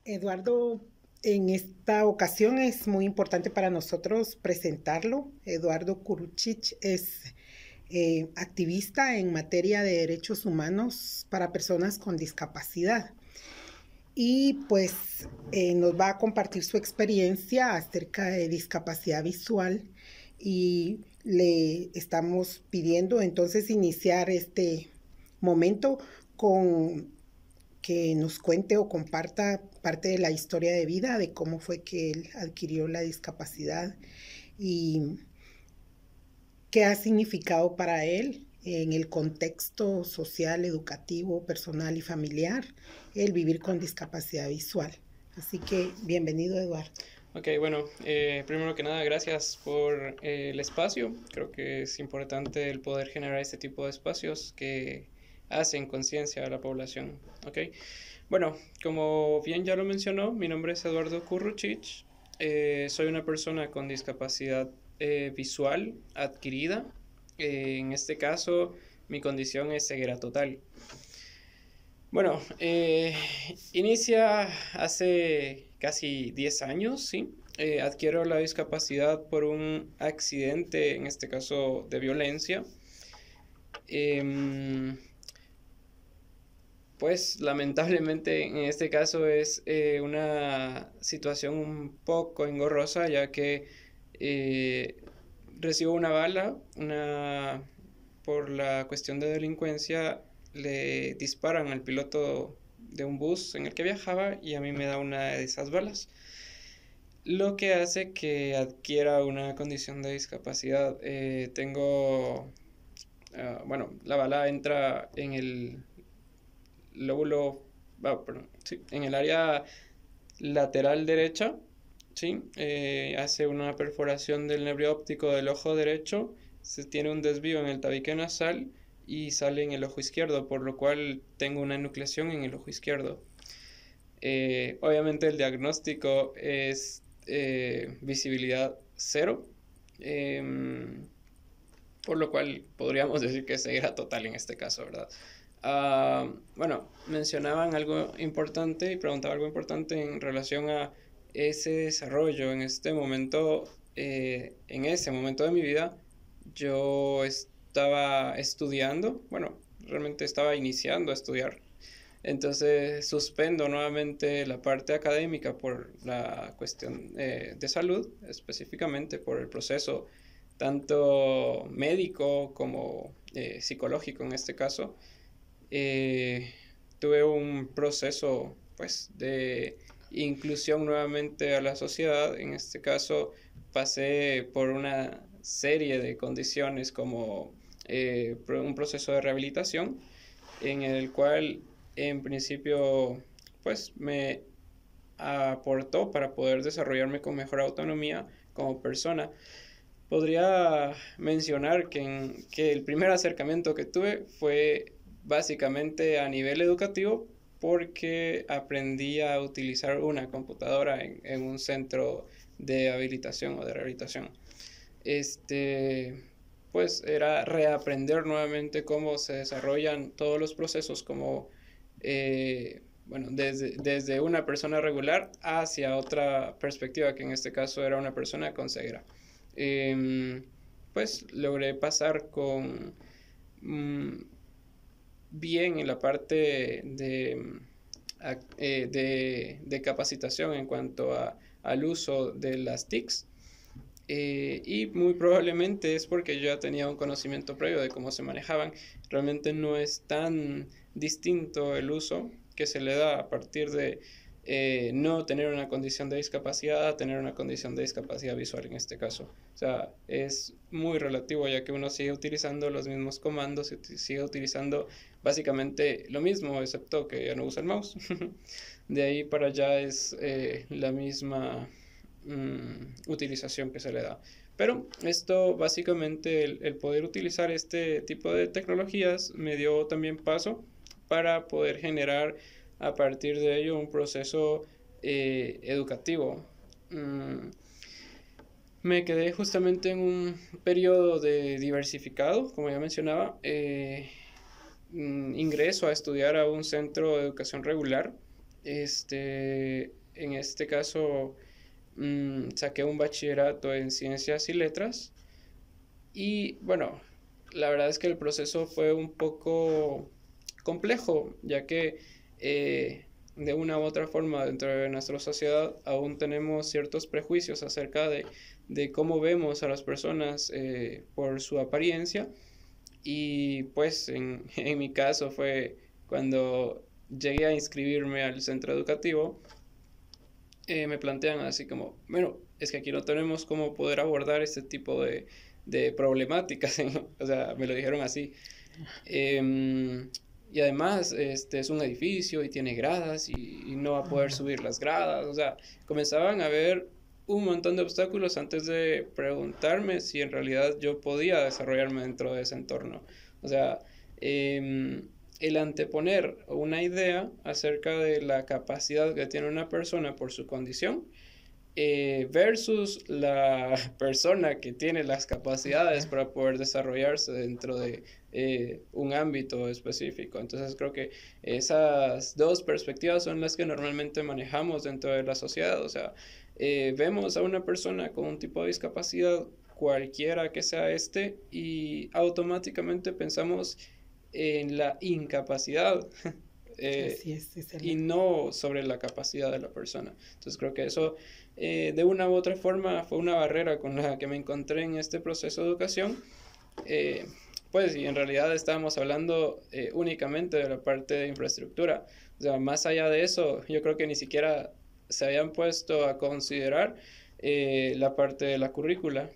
Eduardo, en esta ocasión es muy importante para nosotros presentarlo. Eduardo Kuruchich es activista en materia de derechos humanos para personas con discapacidad y pues nos va a compartir su experiencia acerca de discapacidad visual y le estamos pidiendo entonces iniciar este momento con que nos cuente o comparta parte de la historia de vida, de cómo fue que él adquirió la discapacidad y qué ha significado para él en el contexto social, educativo, personal y familiar el vivir con discapacidad visual. Así que bienvenido, Eduardo. Ok, bueno, primero que nada, gracias por el espacio. Creo que es importante el poder generar este tipo de espacios que hacen conciencia a la población. Ok, bueno, como bien ya lo mencionó, mi nombre es Eduardo Kurruchich. Soy una persona con discapacidad visual adquirida. En este caso, mi condición es ceguera total. Bueno, inicia hace casi 10 años, ¿sí? Adquiero la discapacidad por un accidente, en este caso de violencia. Em, pues lamentablemente en este caso es una situación un poco engorrosa, ya que eh, recibo una bala, por la cuestión de delincuencia le disparan al piloto de un bus en el que viajaba y a mí me da una de esas balas, lo que hace que adquiera una condición de discapacidad. Bueno, la bala entra en el lóbulo, perdón, sí, en el área lateral derecha, ¿sí? Hace una perforación del nervio óptico del ojo derecho, se tiene un desvío en el tabique nasal y sale en el ojo izquierdo, por lo cual tengo una enucleación en el ojo izquierdo. Obviamente el diagnóstico es visibilidad cero, em, por lo cual podríamos decir que es ceguera total en este caso, ¿verdad? Bueno, mencionaban algo importante y preguntaba algo importante en relación a ese desarrollo. En ese momento de mi vida, yo estaba estudiando, bueno, realmente estaba iniciando a estudiar. Entonces suspendo nuevamente la parte académica por la cuestión de salud, específicamente por el proceso tanto médico como psicológico en este caso. eh, Tuve un proceso pues de inclusión nuevamente a la sociedad. En este caso pasé por una serie de condiciones como un proceso de rehabilitación en el cual en principio pues me aportó para poder desarrollarme con mejor autonomía como persona. Podría mencionar que el primer acercamiento que tuve fue básicamente a nivel educativo, porque aprendí a utilizar una computadora en un centro de habilitación o de rehabilitación. Este, pues era reaprender nuevamente cómo se desarrollan todos los procesos, como, bueno, desde una persona regular hacia otra perspectiva, que en este caso era una persona con ceguera. Em, pues logré pasar con mm, bien en la parte de capacitación en cuanto al uso de las TICs. Y muy probablemente es porque yo ya tenía un conocimiento previo de cómo se manejaban. Realmente no es tan distinto el uso que se le da a partir de no tener una condición de discapacidad a tener una condición de discapacidad visual en este caso. O sea, es muy relativo, ya que uno sigue utilizando los mismos comandos y sigue utilizando básicamente lo mismo, excepto que ya no usa el mouse. De ahí para allá es la misma utilización que se le da. Pero esto básicamente, el poder utilizar este tipo de tecnologías me dio también paso para poder generar a partir de ello un proceso educativo. Mm, Me quedé justamente en un periodo de diversificado, como ya mencionaba. Ingreso a estudiar a un centro de educación regular En este caso, saqué un bachillerato en ciencias y letras y bueno, la verdad es que el proceso fue un poco complejo, ya que de una u otra forma dentro de nuestra sociedad aún tenemos ciertos prejuicios acerca de cómo vemos a las personas por su apariencia. Y pues en mi caso fue cuando llegué a inscribirme al centro educativo, me plantean así como, bueno, es que aquí no tenemos cómo poder abordar este tipo de problemáticas, o sea, me lo dijeron así. Y además, es un edificio y tiene gradas y no va a poder subir las gradas, o sea, comenzaban a ver un montón de obstáculos antes de preguntarme si en realidad yo podía desarrollarme dentro de ese entorno. O sea, el anteponer una idea acerca de la capacidad que tiene una persona por su condición versus la persona que tiene las capacidades para poder desarrollarse dentro de un ámbito específico. Entonces creo que esas dos perspectivas son las que normalmente manejamos dentro de la sociedad. O sea, vemos a una persona con un tipo de discapacidad, cualquiera que sea y automáticamente pensamos en la incapacidad. Así es y no sobre la capacidad de la persona. Entonces creo que eso de una u otra forma fue una barrera con la que me encontré en este proceso de educación. Eh, pues y en realidad estábamos hablando únicamente de la parte de infraestructura. O sea, más allá de eso, yo creo que ni siquiera se habían puesto a considerar la parte de la currícula.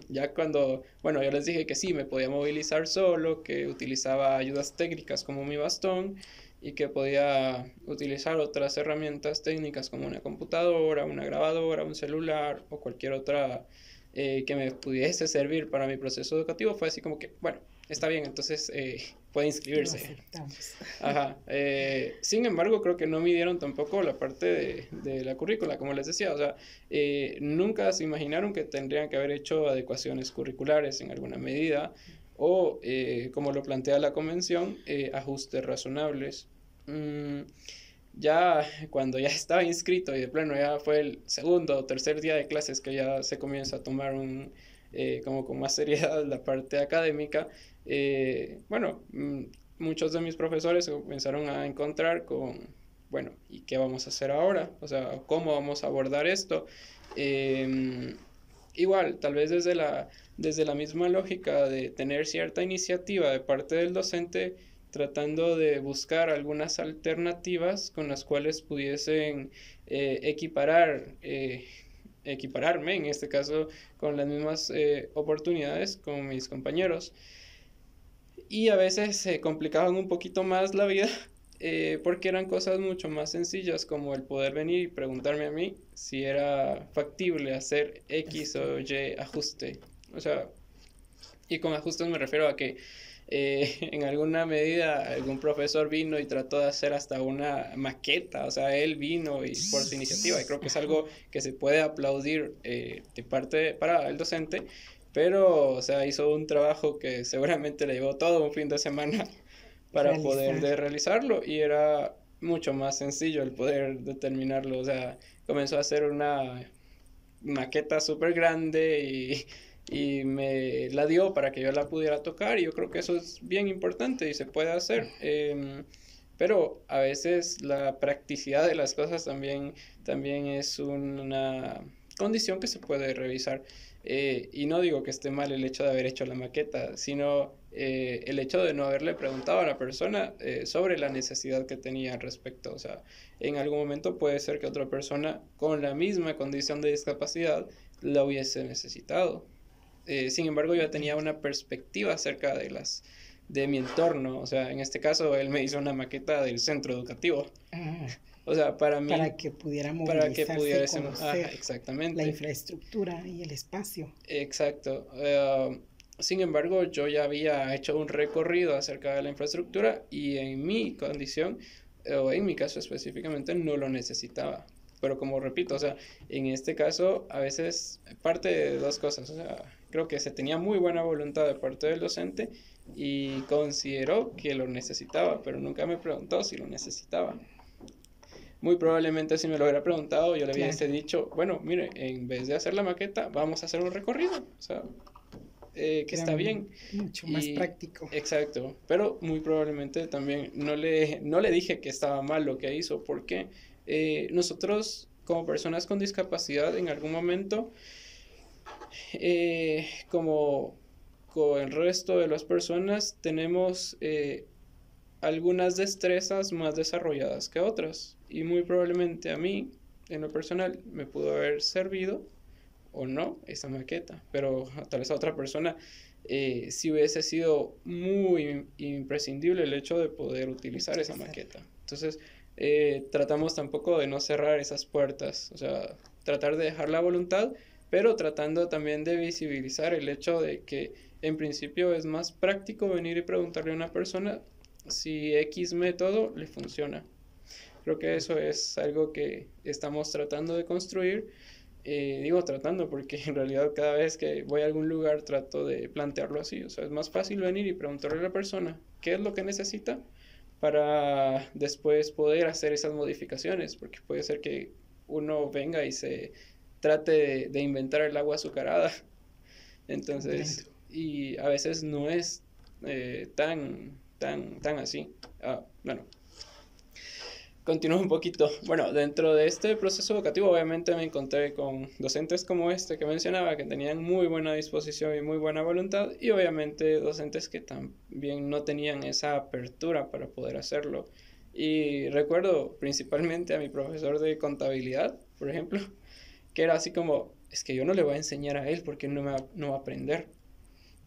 Ya cuando, bueno, yo les dije que sí, me podía movilizar solo, que utilizaba ayudas técnicas como mi bastón y que podía utilizar otras herramientas técnicas como una computadora, una grabadora, un celular o cualquier otra que me pudiese servir para mi proceso educativo, fue así como que, bueno, está bien, entonces puede lo inscribirse. aceptamos. Ajá. Sin embargo, creo que no midieron tampoco la parte de la currícula, como les decía. O sea, nunca se imaginaron que tendrían que haber hecho adecuaciones curriculares en alguna medida o, como lo plantea la convención, ajustes razonables. Ya cuando ya estaba inscrito y de plano ya fue el segundo o tercer día de clases que ya se comienza a tomar como con más seriedad la parte académica, bueno, muchos de mis profesores se comenzaron a encontrar con, bueno, ¿y qué vamos a hacer ahora? O sea, ¿cómo vamos a abordar esto? Eh, Igual, tal vez desde la misma lógica de tener cierta iniciativa de parte del docente, tratando de buscar algunas alternativas con las cuales pudiesen equipararme, en este caso, con las mismas oportunidades con mis compañeros. Y a veces se complicaban un poquito más la vida porque eran cosas mucho más sencillas como el poder venir y preguntarme a mí si era factible hacer X o Y ajuste. O sea, y con ajustes me refiero a que en alguna medida algún profesor vino y trató de hacer hasta una maqueta, o sea, él vino y por su iniciativa, y creo que es algo que se puede aplaudir de parte para el docente, pero, o sea, hizo un trabajo que seguramente le llevó todo un fin de semana para poder realizarlo y era mucho más sencillo el poder determinarlo, o sea, comenzó a hacer una maqueta súper grande y me la dio para que yo la pudiera tocar y yo creo que eso es bien importante y se puede hacer. Pero a veces la practicidad de las cosas también es una condición que se puede revisar. Y no digo que esté mal el hecho de haber hecho la maqueta, sino el hecho de no haberle preguntado a la persona sobre la necesidad que tenía al respecto. O sea, en algún momento puede ser que otra persona con la misma condición de discapacidad la hubiese necesitado. Sin embargo, yo tenía una perspectiva acerca de mi entorno. O sea, en este caso, él me hizo una maqueta del centro educativo. O sea, para mí... Para que pudiera Para que movilizarse y conocer conocer exactamente. la infraestructura y el espacio. Exacto. Sin embargo, yo ya había hecho un recorrido acerca de la infraestructura y en mi condición, o en mi caso específicamente, no lo necesitaba. Pero como repito, o sea, en este caso a veces parte de dos cosas. O sea, creo que se tenía muy buena voluntad de parte del docente y consideró que lo necesitaba, pero nunca me preguntó si lo necesitaba. Muy probablemente si me lo hubiera preguntado, yo le hubiese dicho, bueno, mire, en vez de hacer la maqueta, vamos a hacer un recorrido, o sea, que está bien. Mucho más práctico. Exacto, pero muy probablemente también no le dije que estaba mal lo que hizo, porque nosotros como personas con discapacidad en algún momento, como con el resto de las personas, tenemos algunas destrezas más desarrolladas que otras. Y muy probablemente a mí, en lo personal, me pudo haber servido o no esa maqueta. Pero tal vez a otra persona sí hubiese sido muy imprescindible el hecho de poder utilizar esa maqueta. Entonces, tratamos tampoco de no cerrar esas puertas. O sea, tratar de dejar la voluntad, pero tratando también de visibilizar el hecho de que en principio es más práctico venir y preguntarle a una persona si X método le funciona. Creo que eso es algo que estamos tratando de construir. Digo tratando porque en realidad cada vez que voy a algún lugar trato de plantearlo así. O sea, es más fácil venir y preguntarle a la persona qué es lo que necesita para después poder hacer esas modificaciones. Porque puede ser que uno venga y se trate de inventar el agua azucarada. Entonces, y a veces no es tan así. Bueno, continúo un poquito. Bueno, dentro de este proceso educativo obviamente me encontré con docentes como este que mencionaba, que tenían muy buena disposición y muy buena voluntad, y obviamente docentes que también no tenían esa apertura para poder hacerlo. Y recuerdo principalmente a mi profesor de contabilidad, por ejemplo, que era así como, es que yo no le voy a enseñar a él porque no va a aprender.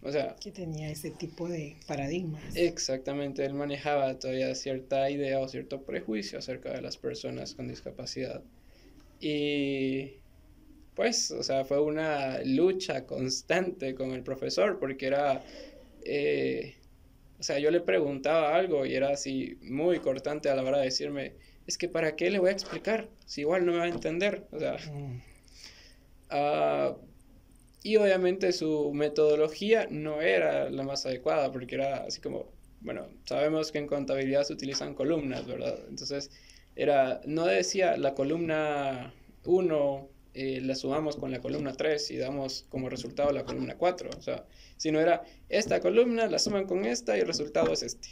O sea, que tenía ese tipo de paradigmas. Exactamente, él manejaba todavía cierta idea o cierto prejuicio acerca de las personas con discapacidad. Y pues, o sea, fue una lucha constante con el profesor porque era, o sea, yo le preguntaba algo y era así muy cortante a la hora de decirme, es que ¿para qué le voy a explicar? Si igual no me va a entender. O sea, y obviamente su metodología no era la más adecuada porque era así como, bueno, sabemos que en contabilidad se utilizan columnas, ¿verdad? Entonces, no decía la columna 1 la sumamos con la columna 3 y damos como resultado la columna 4, o sea, sino era esta columna la suman con esta y el resultado es este.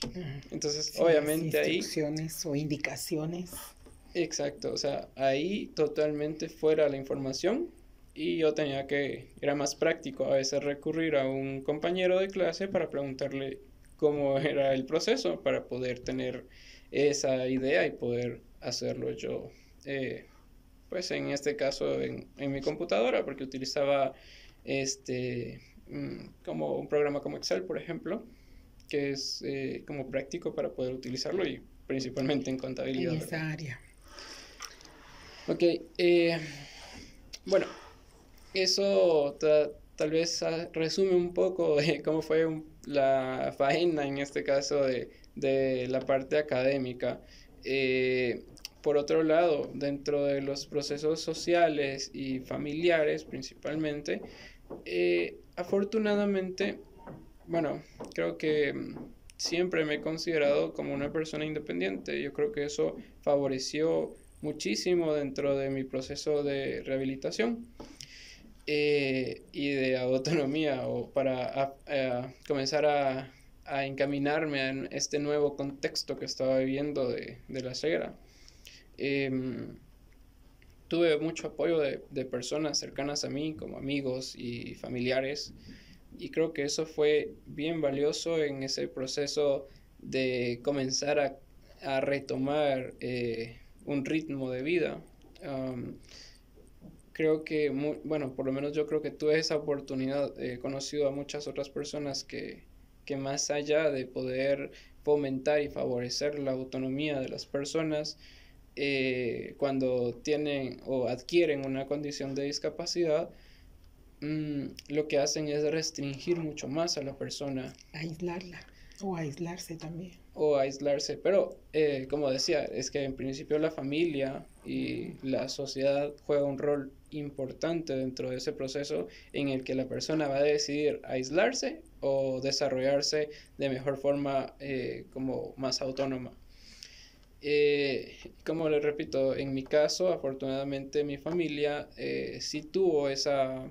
Entonces, sí, obviamente ahí... Instrucciones o indicaciones. Exacto, o sea, ahí totalmente fuera la información. Y yo era más práctico a veces recurrir a un compañero de clase para preguntarle cómo era el proceso para poder tener esa idea y poder hacerlo yo, pues en este caso en mi computadora, porque utilizaba como un programa como Excel, por ejemplo, que es como práctico para poder utilizarlo y principalmente en contabilidad. En esa área. Ok, bueno, eso tal vez resume un poco de cómo fue la faena en este caso de la parte académica. Por otro lado, dentro de los procesos sociales y familiares principalmente, afortunadamente, bueno, creo que siempre me he considerado como una persona independiente. Yo creo que eso favoreció muchísimo dentro de mi proceso de rehabilitación y de autonomía o para comenzar a encaminarme en este nuevo contexto que estaba viviendo de la ceguera. Tuve mucho apoyo de personas cercanas a mí, como amigos y familiares, y creo que eso fue bien valioso en ese proceso de comenzar a retomar un ritmo de vida. Creo que, bueno, por lo menos yo creo que tuve esa oportunidad. He conocido a muchas otras personas que más allá de poder fomentar y favorecer la autonomía de las personas, cuando tienen o adquieren una condición de discapacidad, lo que hacen es restringir mucho más a la persona. Aislarla o aislarse también. O aislarse, pero como decía, es que en principio la familia y la sociedad juega un rol importante dentro de ese proceso en el que la persona va a decidir aislarse o desarrollarse de mejor forma como más autónoma. Como les repito, en mi caso, afortunadamente mi familia sí tuvo esa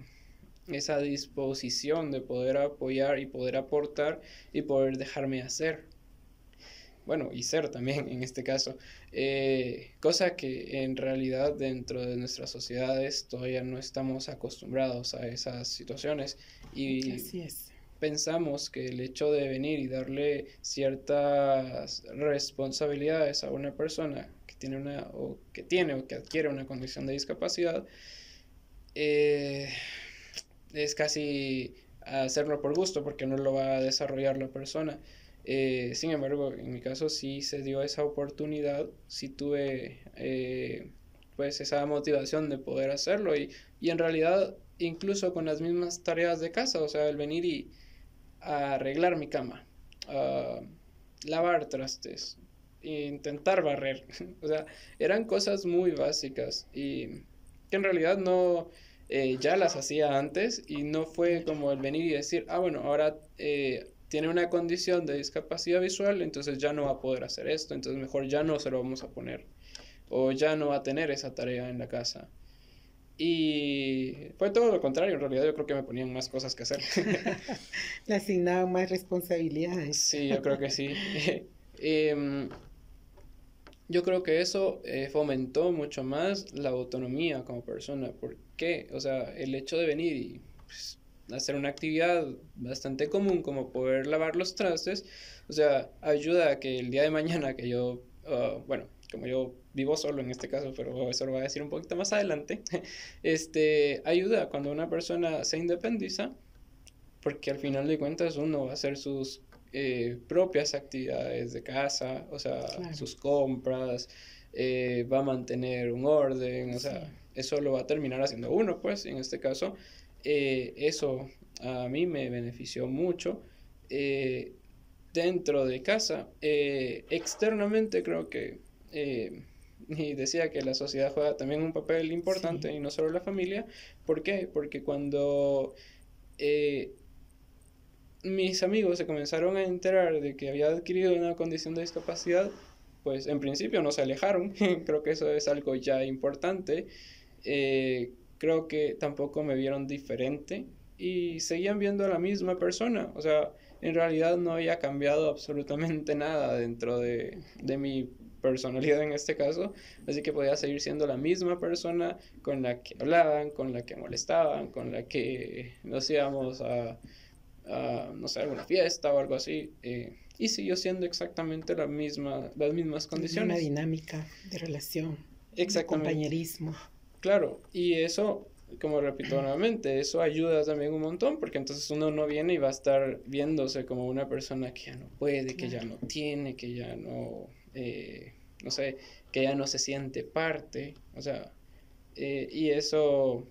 disposición de poder apoyar y poder aportar y poder dejarme hacer. Bueno, y ser también en este caso. Cosa que en realidad dentro de nuestras sociedades todavía no estamos acostumbrados a esas situaciones. Y Así es. pensamos que el hecho de venir y darle ciertas responsabilidades a una persona que tiene o que adquiere una condición de discapacidad, eh, es casi hacerlo por gusto porque no lo va a desarrollar la persona. Sin embargo, en mi caso sí se dio esa oportunidad, sí tuve pues esa motivación de poder hacerlo y en realidad incluso con las mismas tareas de casa, o sea, el venir y arreglar mi cama, lavar trastes, intentar barrer, o sea, eran cosas muy básicas y que en realidad no, ya las hacía antes y no fue como el venir y decir, bueno, ahora tiene una condición de discapacidad visual, entonces ya no va a poder hacer esto, entonces mejor ya no se lo vamos a poner o ya no va a tener esa tarea en la casa. Y fue todo lo contrario, en realidad yo creo que me ponían más cosas que hacer. Le asignaban más responsabilidades. Sí, yo creo que sí. Em, yo creo que eso fomentó mucho más la autonomía como persona. ¿Por qué? O sea, el hecho de venir y pues, hacer una actividad bastante común como poder lavar los trastes, o sea, ayuda a que el día de mañana que yo, bueno, como yo vivo solo en este caso, pero eso lo voy a decir un poquito más adelante, ayuda cuando una persona se independiza, porque al final de cuentas uno va a hacer sus propias actividades de casa, o sea, Claro. sus compras, va a mantener un orden, o sea, Sí. eso lo va a terminar haciendo uno, pues, en este caso, eso a mí me benefició mucho dentro de casa. Externamente creo que, y decía que la sociedad juega también un papel importante Sí. y no solo la familia. ¿Por qué? Porque cuando mis amigos se comenzaron a enterar de que había adquirido una condición de discapacidad, pues en principio no se alejaron. Creo que eso es algo ya importante. Creo que tampoco me vieron diferente y seguían viendo a la misma persona. O sea, en realidad no había cambiado absolutamente nada dentro de mi personalidad en este caso, así que podía seguir siendo la misma persona con la que hablaban, con la que molestaban, con la que nos íbamos a no sé, alguna fiesta o algo así, y siguió siendo exactamente las mismas Una condiciones. dinámica de relación, de Exactamente, compañerismo. claro, y eso, como repito nuevamente, eso ayuda también un montón, porque entonces uno no viene y va a estar viéndose como una persona que ya no puede, que ya Claro. no tiene, que ya no, no sé, que ya no se siente parte, o sea, y eso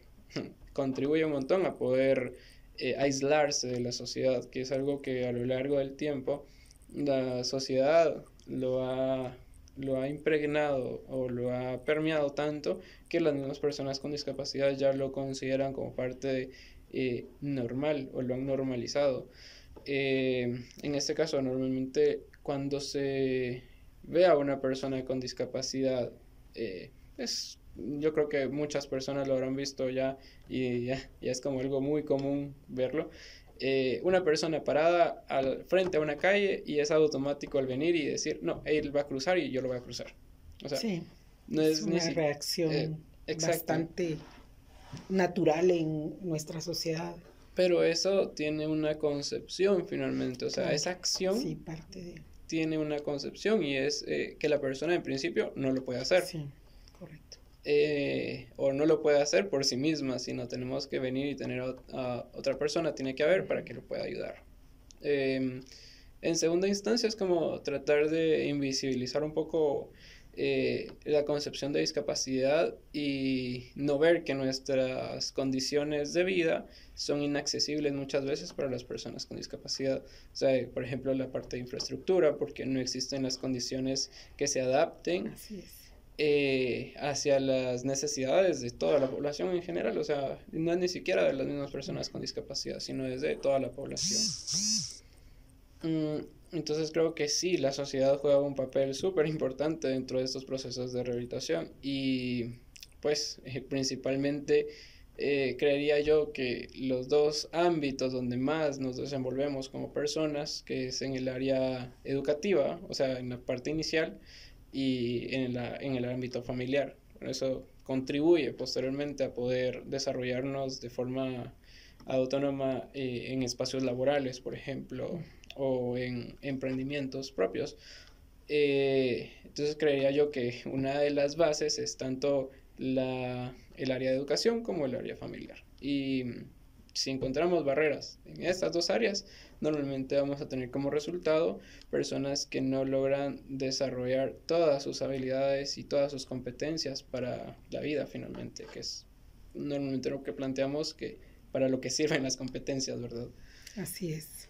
contribuye un montón a poder aislarse de la sociedad, que es algo que a lo largo del tiempo la sociedad lo ha impregnado o lo ha permeado tanto que las mismas personas con discapacidad ya lo consideran como parte normal o lo han normalizado. En este caso, normalmente cuando se ve a una persona con discapacidad, yo creo que muchas personas lo habrán visto ya y ya es como algo muy común verlo. Una persona parada al frente a una calle y es automático al venir y decir, no, él va a cruzar y yo lo voy a cruzar. O sea, Sí, no es es ni una si... reacción exacto. bastante natural en nuestra sociedad. Pero eso tiene una concepción finalmente, o sea, Claro, esa sí, acción parte de... tiene una concepción y es que la persona en principio no lo puede hacer. Sí, correcto. O no lo puede hacer por sí misma, sino tenemos que venir y tener a otra persona, tiene que haber para que lo pueda ayudar. En segunda instancia es como tratar de invisibilizar un poco la concepción de discapacidad y no ver que nuestras condiciones de vida son inaccesibles muchas veces para las personas con discapacidad. O sea, por ejemplo, la parte de infraestructura, porque no existen las condiciones que se adapten. Así es. hacia las necesidades de toda la población en general, o sea, no es ni siquiera de las mismas personas con discapacidad, sino es de toda la población. Entonces creo que sí, la sociedad juega un papel súper importante dentro de estos procesos de rehabilitación y pues principalmente creería yo que los dos ámbitos donde más nos desenvolvemos como personas, que es en el área educativa, o sea, en la parte inicial, y en el ámbito familiar. Eso contribuye posteriormente a poder desarrollarnos de forma autónoma en espacios laborales, por ejemplo, o en emprendimientos propios. Entonces creería yo que una de las bases es tanto el área de educación como el área familiar. Y si encontramos barreras en estas dos áreas, normalmente vamos a tener como resultado personas que no logran desarrollar todas sus habilidades y todas sus competencias para la vida finalmente, que es normalmente lo que planteamos que para lo que sirven las competencias, ¿verdad? Así es.